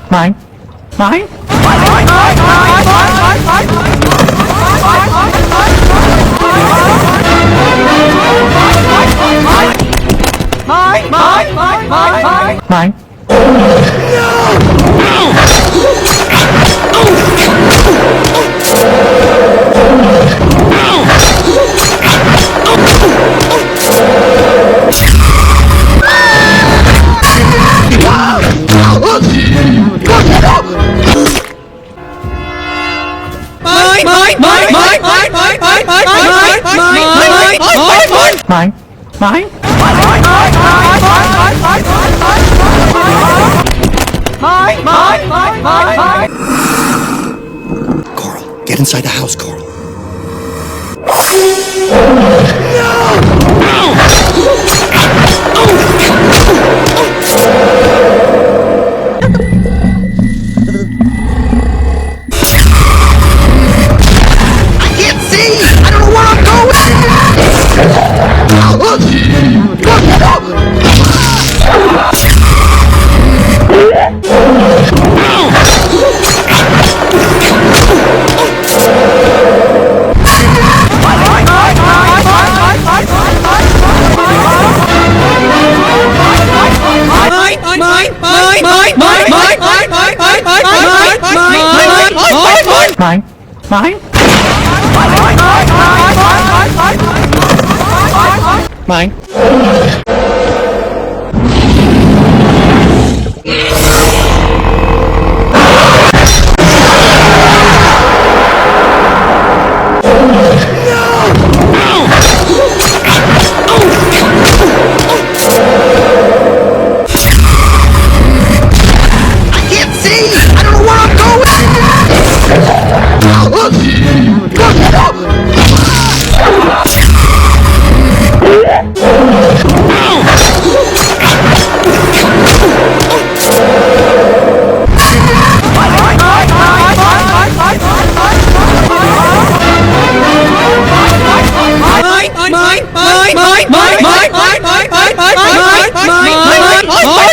Mine. Mine. Mine. Mine. Mine. Coral, get inside the house, Coral. I can't see! I don't know where I'm Mine. Mine.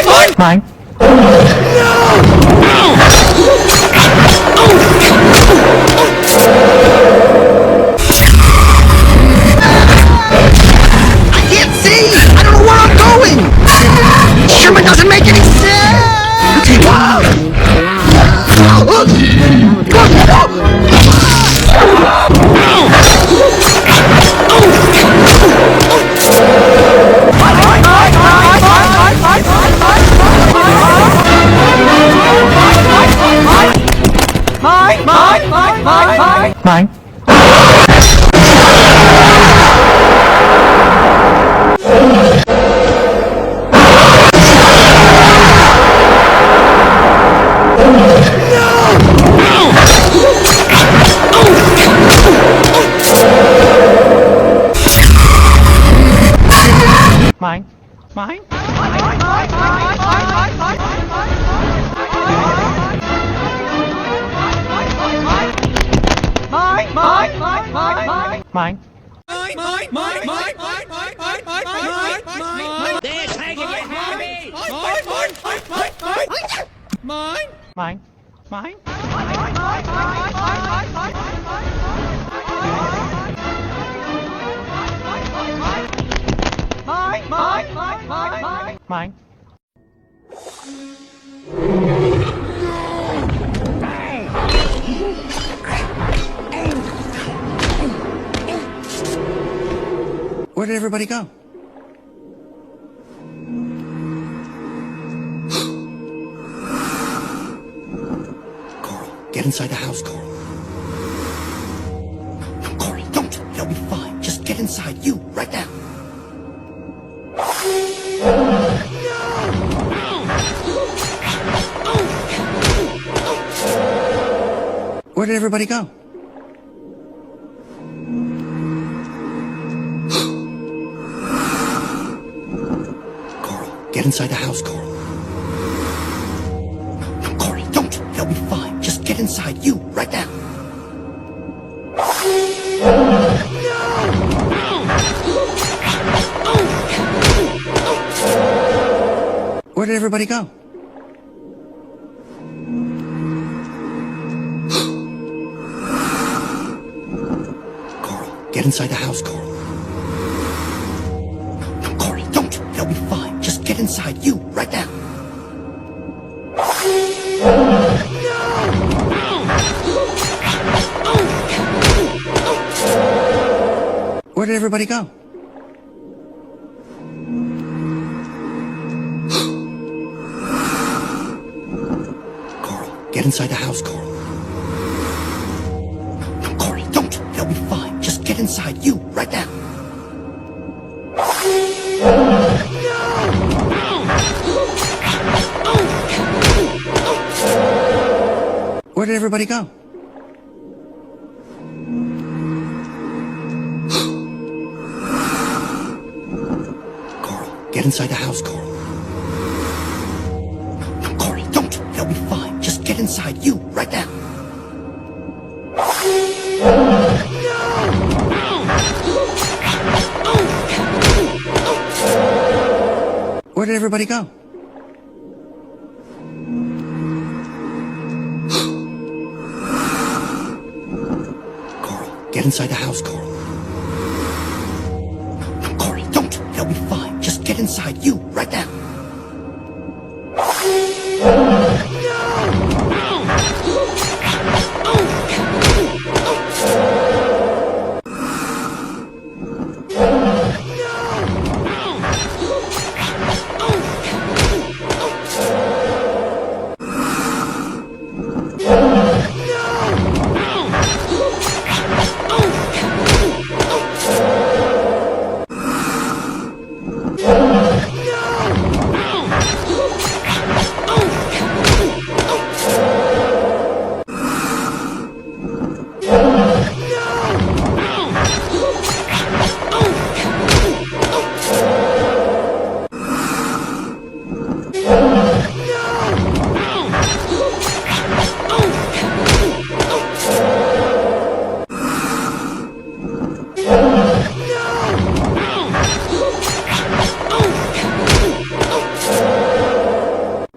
Mine. Mine. I can't see! I don't know where I'm going! Sherman doesn't make any sense! Mine. Mine. Mine. Mine. They're taking it heavy! Mine. Mine. Mine. Mine. Where did everybody go? Coral, get inside the house, Coral. No, Coral, don't. You'll be fine. Just get inside. You, right now. Where did everybody go? Coral, get inside the house, Coral. No, Coral, don't. You'll be fine. Just get inside. You, right now. Where did everybody go? get inside the house, Coral. Coral, don't. They'll be fine. Just get inside. You, right now. Where did everybody go? Coral, get inside the house, Coral. Coral, don't. They'll be fine. Just get inside. You, right now. Where did everybody go? Coral, get inside the house, Coral. Coral, don't. They'll be fine. Just get inside. You, right now. Where did everybody go? Coral, get inside the house, Coral. Coral, don't. They'll be fine. Just get inside. You, right now.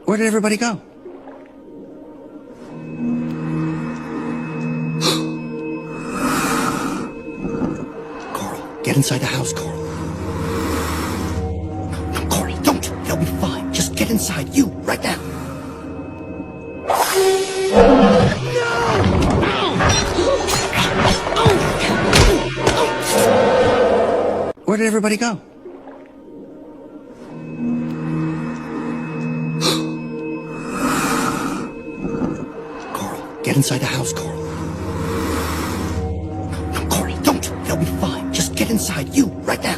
Where did everybody go? Coral, get inside the house, Coral. Coral, don't. They'll be fine. Just get inside. You, right now. Where did everybody go? Get inside the house, Coral. Coral, don't. They'll be fine. Just get inside. You, right now.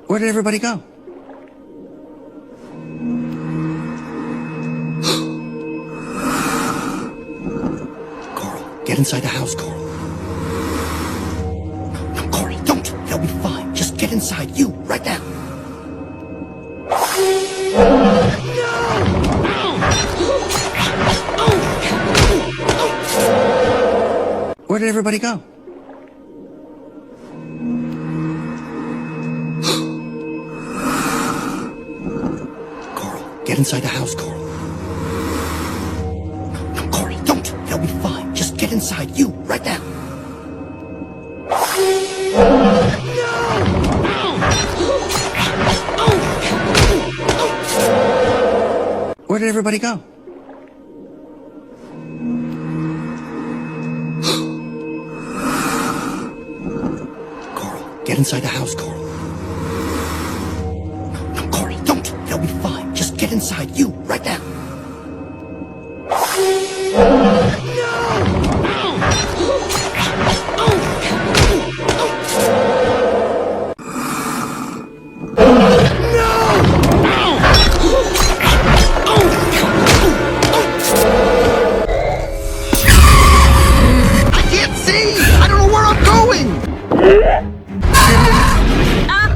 Where did everybody go? Coral, get inside the house, Coral. Coral, don't. They'll be fine. Just get inside. You, right now. Where did everybody go? Coral, get inside the house, Coral. Coral, don't. They'll be fine. Just get inside. You, right now. Where did everybody go? Coral, get inside the house, Coral. Coral, don't. They'll be fine. Just get inside. You, right now.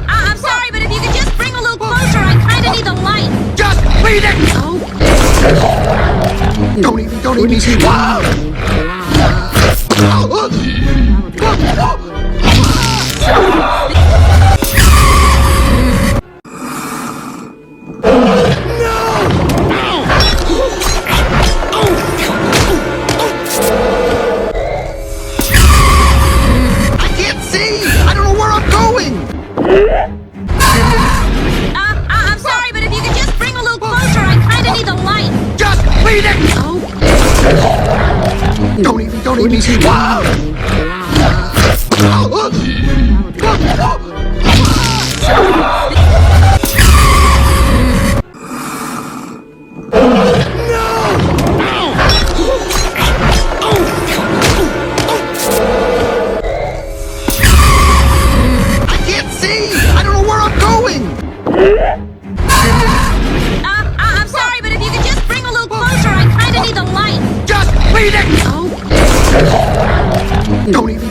I'm sorry, but if you could just bring a little closer, I kinda need the light. Just leave it! Don't eat me. No! see! I don't know where I'm going! I'm sorry, but if you could just bring a little closer, I kinda need the light. Just leave it! Don't even see. Wow! I'm sorry, but if you could just bring a little closer, I kinda need the light. Just leave it!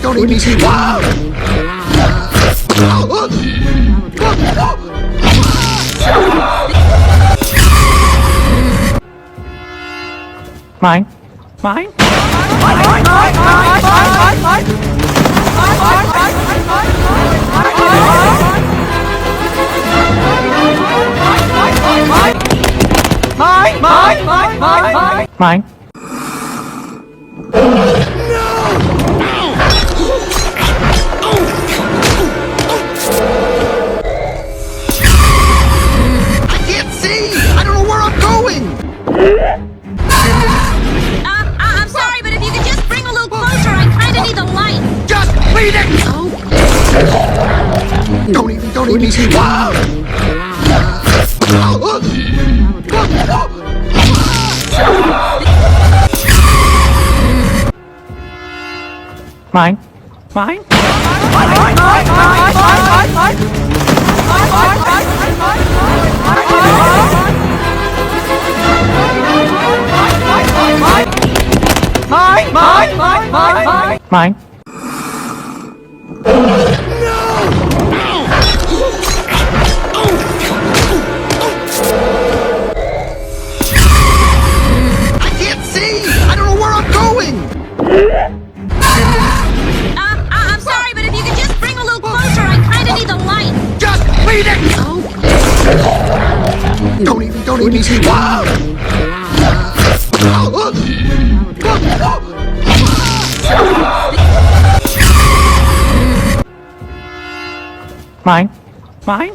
Don't even see. Wow! Mine. Mine. Mine. I can't see! I don't know where I'm going! I'm sorry, but if you could just bring a little closer, I kinda need the light. Just leave it! Don't even see. Wow! Mine. Mine. Mine. I can't see! I don't know where I'm going! I'm sorry, but if you could just bring a little closer, I kinda need the light. Just leave it! Don't even see. Wow! Mine. Mine.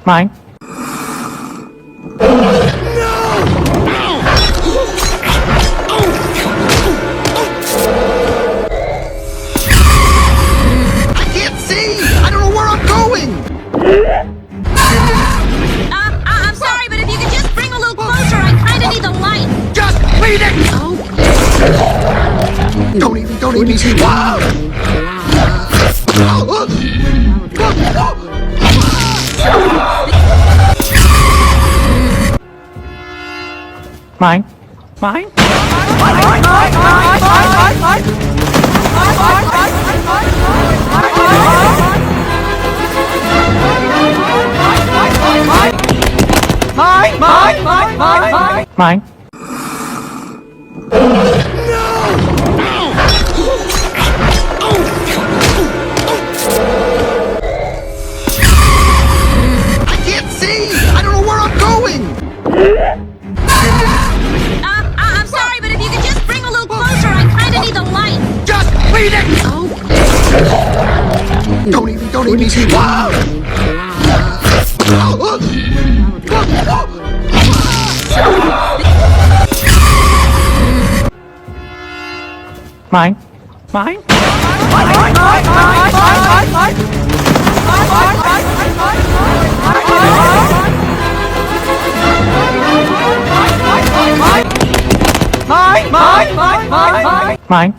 Mine. I can't see! I don't know where I'm going! I'm sorry, but if you could just bring a little closer, I kinda need the light. Just leave it! Don't even see. Wow! Mine. Mine. Mine. I can't see! I don't know where I'm going! I'm sorry, but if you could just bring a little closer, I kinda need the light. Just leave it! Don't even see. Wow! Mine. Mine. Mine.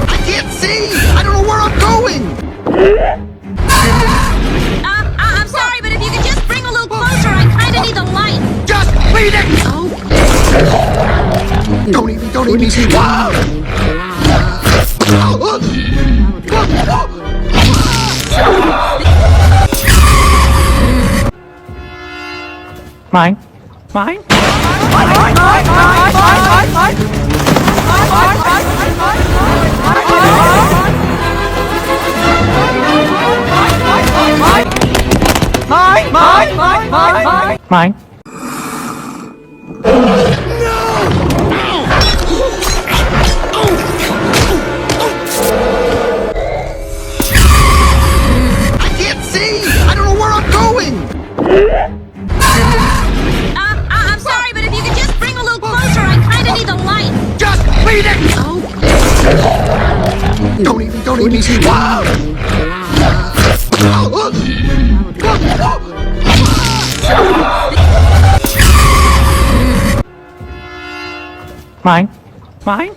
I can't see! I don't know where I'm going! I'm sorry, but if you could just bring a little closer, I kinda need the light. Just leave it! Don't even see. Wow! Mine. Mine? Mine? I can't see! I don't know where I'm going! I'm sorry, but if you could just bring a little closer, I kinda need the light. Just beat it! Don't even see. Wow! Mine? Mine?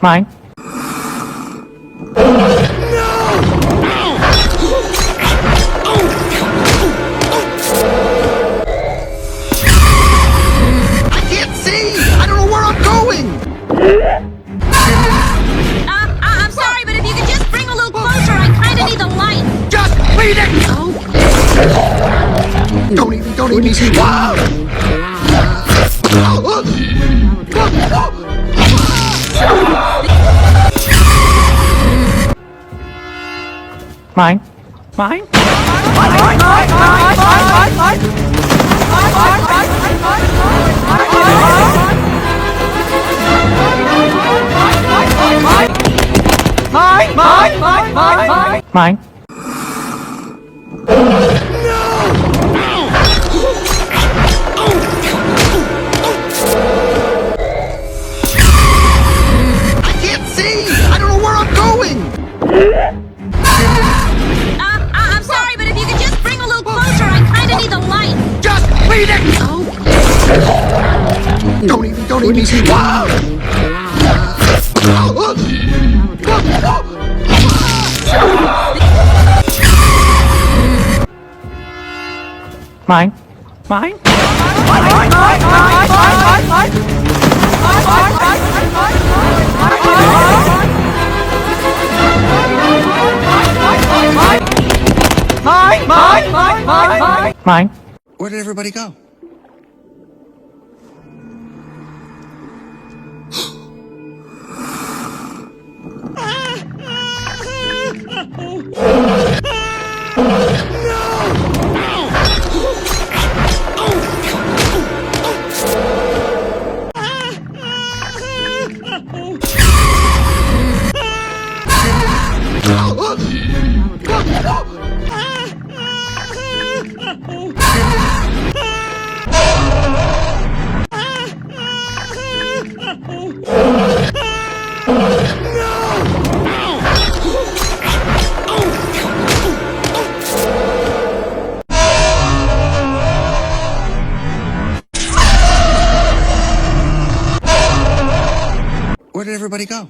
Mine? I can't see! I don't know where I'm going! I'm sorry, but if you could just bring a little closer, I kinda need the light. Just beat it! Don't even see. Wow! Mine? Mine? Mine? I can't see! I don't know where I'm going! I'm sorry, but if you could just bring a little closer, I kinda need the light. Just beat it! Don't even see. Wow! Mine? Mine? Mine? Where did everybody go? Where did everybody go?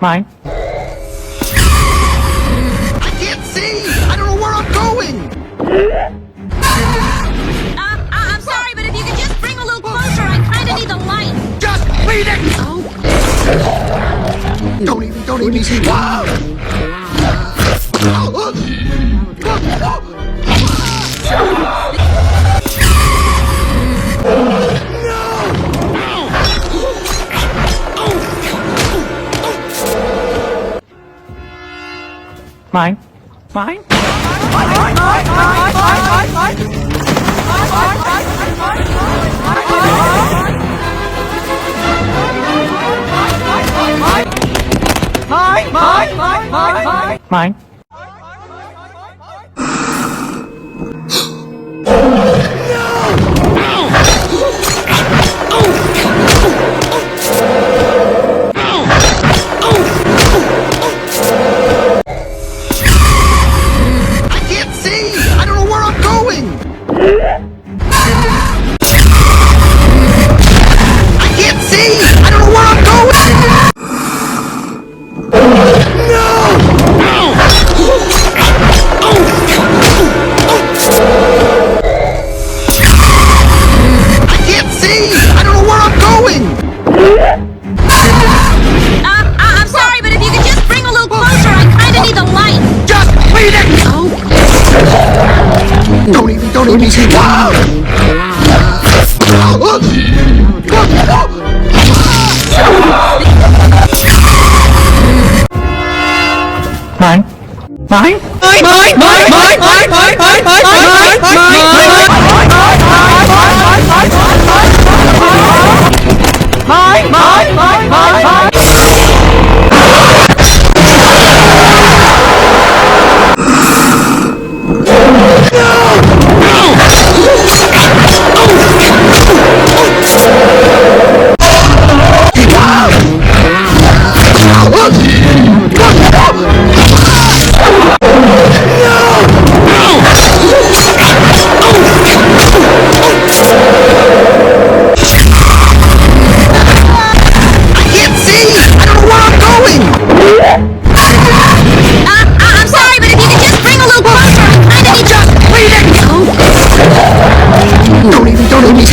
Mine? I can't see! I don't know where I'm going! I'm sorry, but if you could just bring a little closer, I kinda need the light. Just beat it! Don't even see. Wow! Mine? Mine? Mine? Wait it! Don't eat me, don't eat me. Mine. Mine. I'm sorry, but if you could just bring a little closer, I kinda need your... Don't eat me, don't eat me.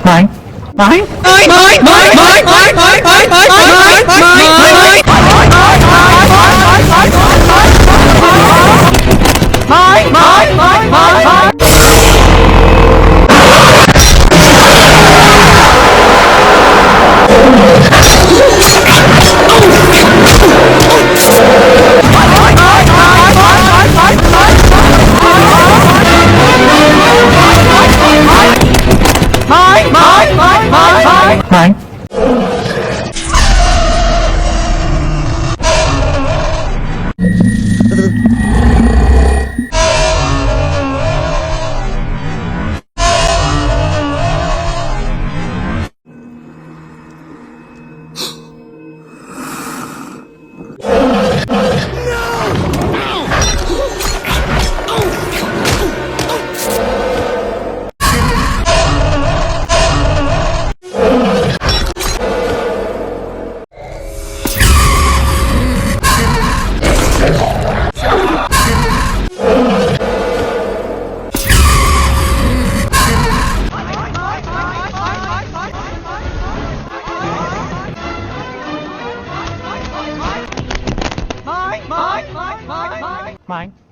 Mine. Mine. Mine. Mine.